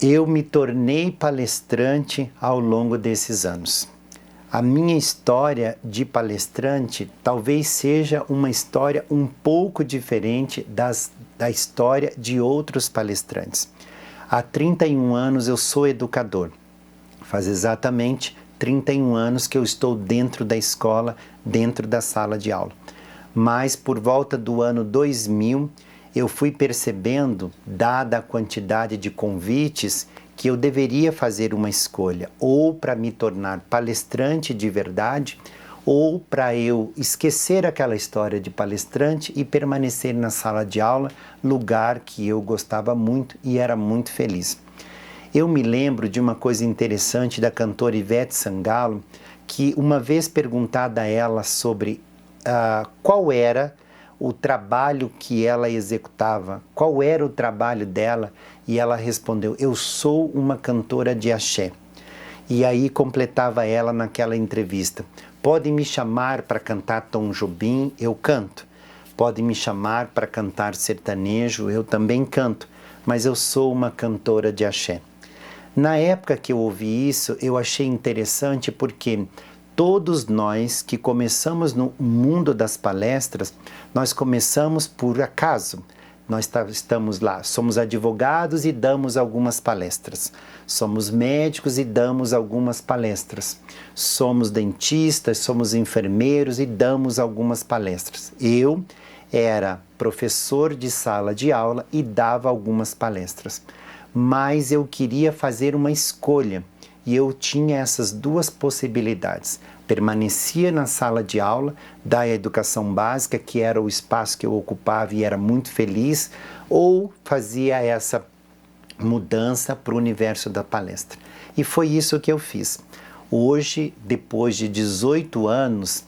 Eu me tornei palestrante ao longo desses anos. A minha história de palestrante talvez seja uma história um pouco diferente da história de outros palestrantes. Há 31 anos eu sou educador. Faz exatamente 31 anos que eu estou dentro da escola, dentro da sala de aula. Mas por volta do ano 2000, eu fui percebendo, dada a quantidade de convites, que eu deveria fazer uma escolha, ou para me tornar palestrante de verdade, ou para eu esquecer aquela história de palestrante e permanecer na sala de aula, lugar que eu gostava muito e era muito feliz. Eu me lembro de uma coisa interessante da cantora Ivete Sangalo, que uma vez perguntada a ela sobre qual era o trabalho que ela executava, qual era o trabalho dela, e ela respondeu: eu sou uma cantora de axé. E aí completava ela naquela entrevista: podem me chamar para cantar Tom Jobim, eu canto. Podem me chamar para cantar sertanejo, eu também canto, mas eu sou uma cantora de axé. Na época que eu ouvi isso, eu achei interessante porque todos nós que começamos no mundo das palestras, nós começamos por acaso. Nós estamos lá, somos advogados e damos algumas palestras. Somos médicos e damos algumas palestras. Somos dentistas, somos enfermeiros e damos algumas palestras. Eu era professor de sala de aula e dava algumas palestras. Mas eu queria fazer uma escolha e eu tinha essas duas possibilidades. Permanecia na sala de aula da educação básica, que era o espaço que eu ocupava e era muito feliz, ou fazia essa mudança para o universo da palestra. E foi isso que eu fiz. Hoje, depois de 18 anos,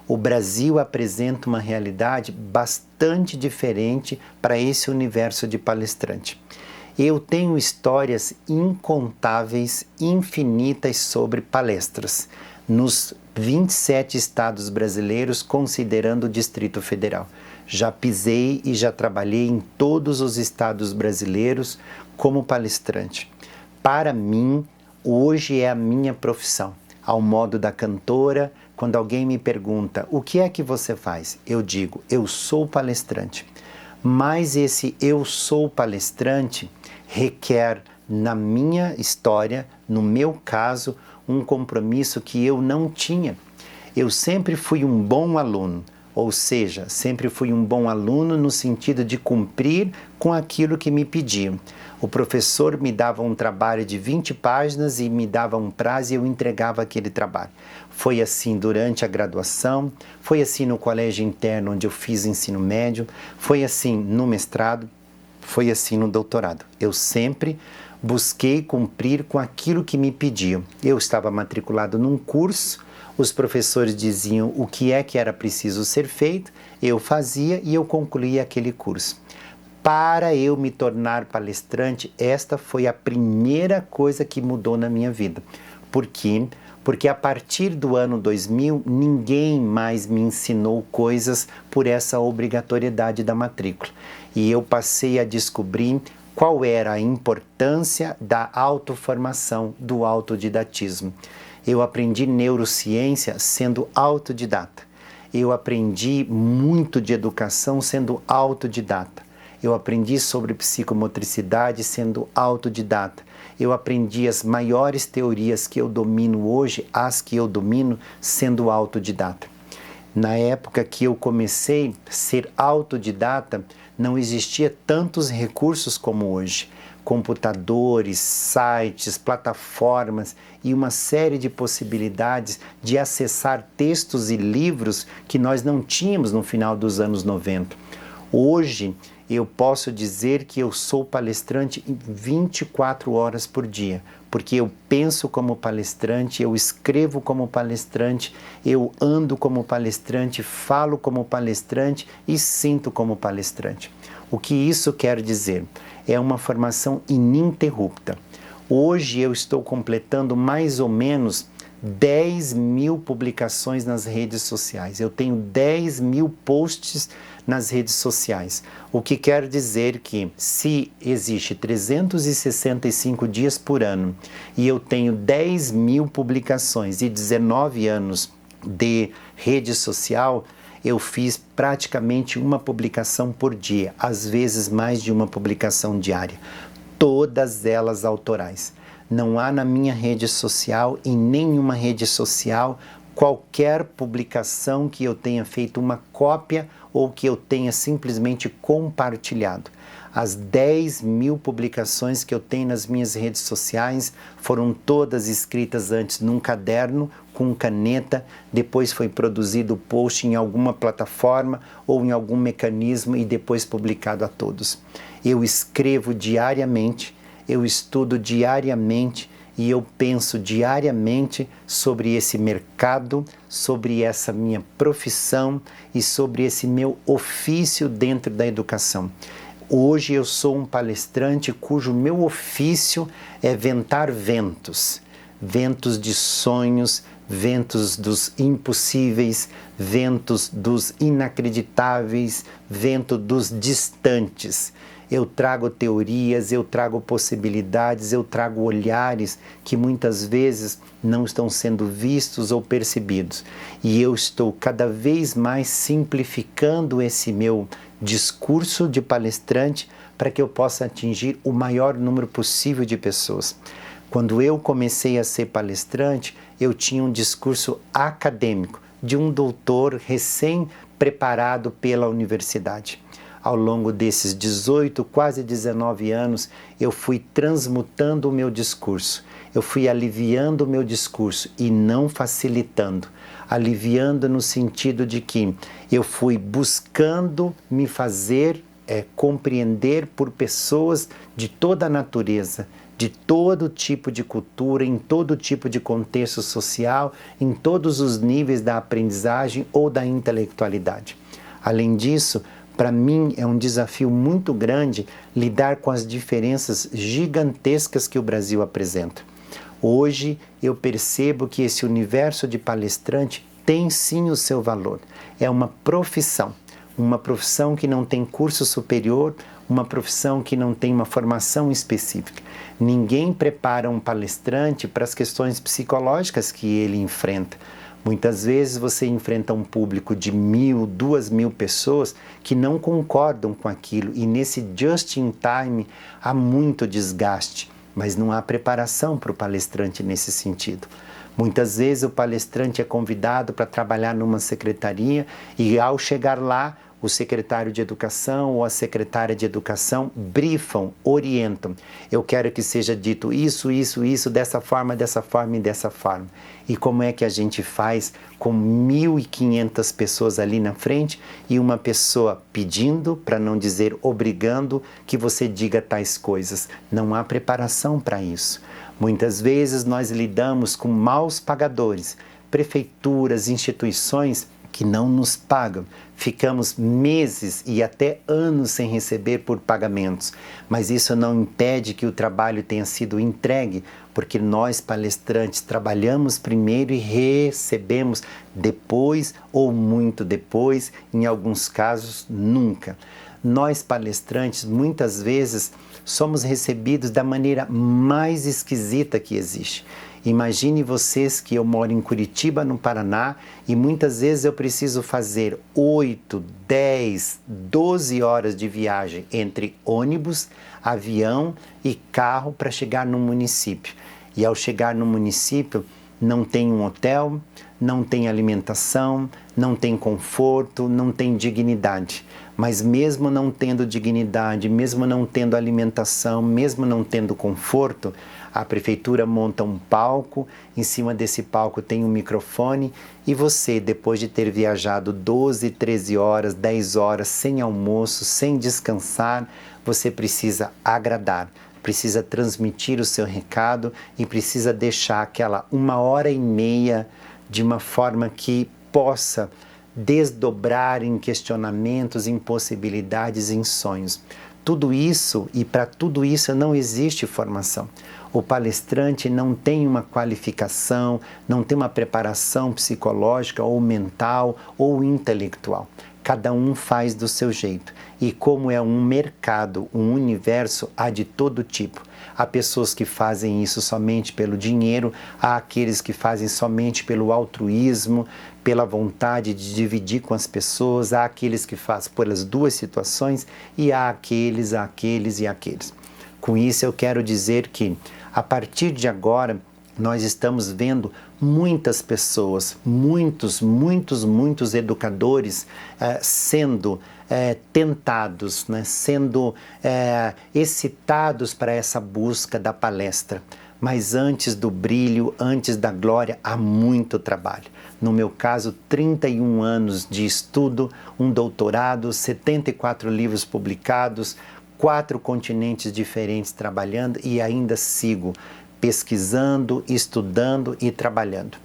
o Brasil apresenta uma realidade bastante diferente para esse universo de palestrante. Eu tenho histórias incontáveis, infinitas sobre palestras, nos 27 estados brasileiros, considerando o Distrito Federal. Já pisei e já trabalhei em todos os estados brasileiros como palestrante. Para mim, hoje é a minha profissão. Ao modo da cantora, quando alguém me pergunta: o que é que você faz? Eu digo: eu sou palestrante. Mas esse eu sou palestrante requer, na minha história, no meu caso, um compromisso que eu não tinha. Eu sempre fui um bom aluno, ou seja, sempre fui um bom aluno no sentido de cumprir com aquilo que me pediam. O professor me dava um trabalho de 20 páginas e me dava um prazo e eu entregava aquele trabalho. Foi assim durante a graduação, foi assim no colégio interno onde eu fiz ensino médio, foi assim no mestrado, foi assim no doutorado. Eu sempre busquei cumprir com aquilo que me pediam. Eu estava matriculado num curso, os professores diziam o que é que era preciso ser feito, eu fazia e eu concluía aquele curso. Para eu me tornar palestrante, esta foi a primeira coisa que mudou na minha vida. Por quê? Porque a partir do ano 2000, ninguém mais me ensinou coisas por essa obrigatoriedade da matrícula. E eu passei a descobrir qual era a importância da autoformação, do autodidatismo. Eu aprendi neurociência sendo autodidata. Eu aprendi muito de educação sendo autodidata. Eu aprendi sobre psicomotricidade sendo autodidata. Eu aprendi as maiores teorias que eu domino hoje, as que eu domino, sendo autodidata. Na época que eu comecei a ser autodidata, não existia tantos recursos como hoje. Computadores, sites, plataformas e uma série de possibilidades de acessar textos e livros que nós não tínhamos no final dos anos 90. Hoje, eu posso dizer que eu sou palestrante 24 horas por dia, porque eu penso como palestrante, eu escrevo como palestrante, eu ando como palestrante, falo como palestrante e sinto como palestrante. O que isso quer dizer? É uma formação ininterrupta. Hoje eu estou completando mais ou menos 10.000 publicações nas redes sociais, eu tenho 10.000 posts nas redes sociais. O que quer dizer que se existe 365 dias por ano e eu tenho 10.000 publicações e 19 anos de rede social, eu fiz praticamente uma publicação por dia, às vezes mais de uma publicação diária, todas elas autorais. Não há na minha rede social, em nenhuma rede social, qualquer publicação que eu tenha feito uma cópia ou que eu tenha simplesmente compartilhado. As 10.000 publicações que eu tenho nas minhas redes sociais foram todas escritas antes num caderno com caneta, depois foi produzido o post em alguma plataforma ou em algum mecanismo e depois publicado a todos. Eu escrevo diariamente, eu estudo diariamente e eu penso diariamente sobre esse mercado, sobre essa minha profissão e sobre esse meu ofício dentro da educação. Hoje eu sou um palestrante cujo meu ofício é ventar ventos, ventos de sonhos, ventos dos impossíveis, ventos dos inacreditáveis, vento dos distantes. Eu trago teorias, eu trago possibilidades, eu trago olhares que muitas vezes não estão sendo vistos ou percebidos. E eu estou cada vez mais simplificando esse meu discurso de palestrante para que eu possa atingir o maior número possível de pessoas. Quando eu comecei a ser palestrante, eu tinha um discurso acadêmico de um doutor recém-preparado pela universidade. Ao longo desses 18, quase 19 anos, eu fui transmutando o meu discurso, eu fui aliviando o meu discurso e não facilitando. Aliviando no sentido de que eu fui buscando me fazer compreender por pessoas de toda a natureza, de todo tipo de cultura, em todo tipo de contexto social, em todos os níveis da aprendizagem ou da intelectualidade. Além disso, para mim é um desafio muito grande lidar com as diferenças gigantescas que o Brasil apresenta. Hoje eu percebo que esse universo de palestrante tem sim o seu valor. É uma profissão que não tem curso superior, uma profissão que não tem uma formação específica. Ninguém prepara um palestrante para as questões psicológicas que ele enfrenta. Muitas vezes você enfrenta um público de 1.000, 2.000 pessoas que não concordam com aquilo e nesse just in time há muito desgaste, mas não há preparação para o palestrante nesse sentido. Muitas vezes o palestrante é convidado para trabalhar numa secretaria e ao chegar lá, o secretário de educação ou a secretária de educação brifam, orientam. Eu quero que seja dito isso, dessa forma e dessa forma. E como é que a gente faz com 1.500 pessoas ali na frente e uma pessoa pedindo, para não dizer obrigando, que você diga tais coisas? Não há preparação para isso. Muitas vezes nós lidamos com maus pagadores, prefeituras, instituições que não nos pagam. Ficamos meses e até anos sem receber por pagamentos, mas isso não impede que o trabalho tenha sido entregue, porque nós palestrantes trabalhamos primeiro e recebemos depois ou muito depois, em alguns casos nunca. Nós palestrantes muitas vezes somos recebidos da maneira mais esquisita que existe. Imagine vocês que eu moro em Curitiba, no Paraná, e muitas vezes eu preciso fazer 8, 10, 12 horas de viagem entre ônibus, avião e carro para chegar no município. E ao chegar no município, não tem um hotel, não tem alimentação, não tem conforto, não tem dignidade. Mas mesmo não tendo dignidade, mesmo não tendo alimentação, mesmo não tendo conforto, a prefeitura monta um palco, em cima desse palco tem um microfone e você, depois de ter viajado 12, 13 horas, 10 horas, sem almoço, sem descansar, você precisa agradar, precisa transmitir o seu recado e precisa deixar aquela 1h30 de uma forma que possa desdobrar em questionamentos, em possibilidades, em sonhos. Tudo isso, e para tudo isso não existe formação. O palestrante não tem uma qualificação, não tem uma preparação psicológica ou mental ou intelectual. Cada um faz do seu jeito. E como é um mercado, um universo, há de todo tipo. Há pessoas que fazem isso somente pelo dinheiro, há aqueles que fazem somente pelo altruísmo, pela vontade de dividir com as pessoas, há aqueles que fazem pelas duas situações e há aqueles e aqueles. Com isso eu quero dizer que, a partir de agora, nós estamos vendo muitas pessoas, muitos educadores sendo tentados, né, sendo excitados para essa busca da palestra. Mas antes do brilho, antes da glória, há muito trabalho. No meu caso, 31 anos de estudo, um doutorado, 74 livros publicados, 4 continentes diferentes trabalhando e ainda sigo pesquisando, estudando e trabalhando.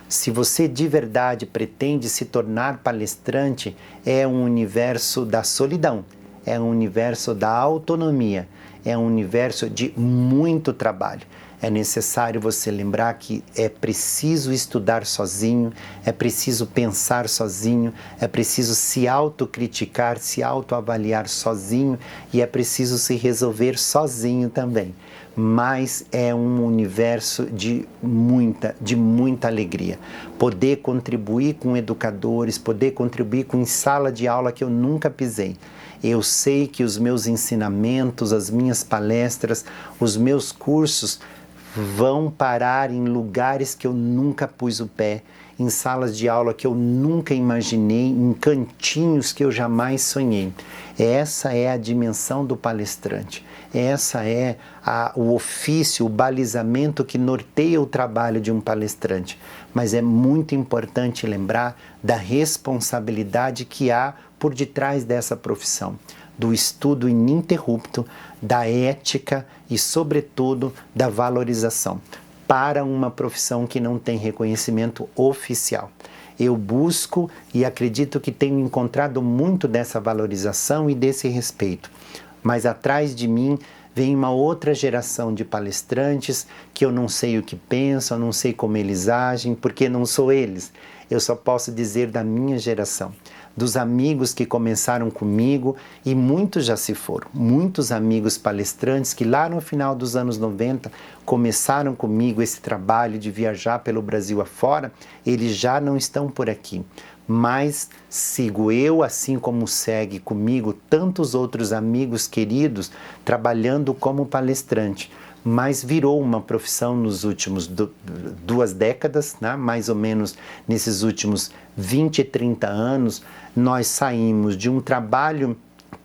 Se você de verdade pretende se tornar palestrante, é um universo da solidão, é um universo da autonomia, é um universo de muito trabalho. É necessário você lembrar que é preciso estudar sozinho, é preciso pensar sozinho, é preciso se autocriticar, se autoavaliar sozinho e é preciso se resolver sozinho também. Mas é um universo de muita alegria. Poder contribuir com educadores, poder contribuir com sala de aula que eu nunca pisei. Eu sei que os meus ensinamentos, as minhas palestras, os meus cursos vão parar em lugares que eu nunca pus o pé, em salas de aula que eu nunca imaginei, em cantinhos que eu jamais sonhei. Essa é a dimensão do palestrante. Essa é o ofício, o balizamento que norteia o trabalho de um palestrante. Mas é muito importante lembrar da responsabilidade que há por detrás dessa profissão, do estudo ininterrupto, da ética e, sobretudo, da valorização para uma profissão que não tem reconhecimento oficial. Eu busco e acredito que tenho encontrado muito dessa valorização e desse respeito, mas atrás de mim vem uma outra geração de palestrantes que eu não sei o que pensam, não sei como eles agem, porque não sou eles. Eu só posso dizer da minha geração, dos amigos que começaram comigo e muitos já se foram. Muitos amigos palestrantes que lá no final dos anos 90 começaram comigo esse trabalho de viajar pelo Brasil afora, eles já não estão por aqui. Mas sigo eu, assim como segue comigo tantos outros amigos queridos, trabalhando como palestrante. Mas virou uma profissão nos últimos 2 décadas, né? Mais ou menos nesses últimos 20, 30 anos, nós saímos de um trabalho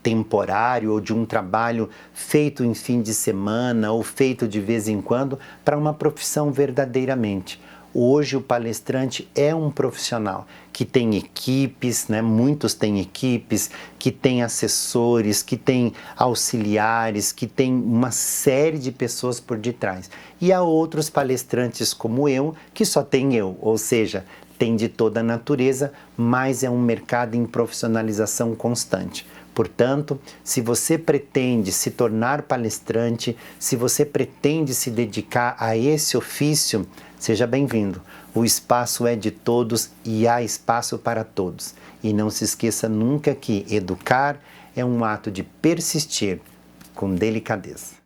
temporário ou de um trabalho feito em fim de semana ou feito de vez em quando para uma profissão verdadeiramente. Hoje o palestrante é um profissional que tem equipes, né? Muitos têm equipes, que tem assessores, que tem auxiliares, que tem uma série de pessoas por detrás. E há outros palestrantes como eu, que só tem eu, ou seja, tem de toda a natureza, mas é um mercado em profissionalização constante. Portanto, se você pretende se tornar palestrante, se você pretende se dedicar a esse ofício, seja bem-vindo. O espaço é de todos e há espaço para todos. E não se esqueça nunca que educar é um ato de persistir com delicadeza.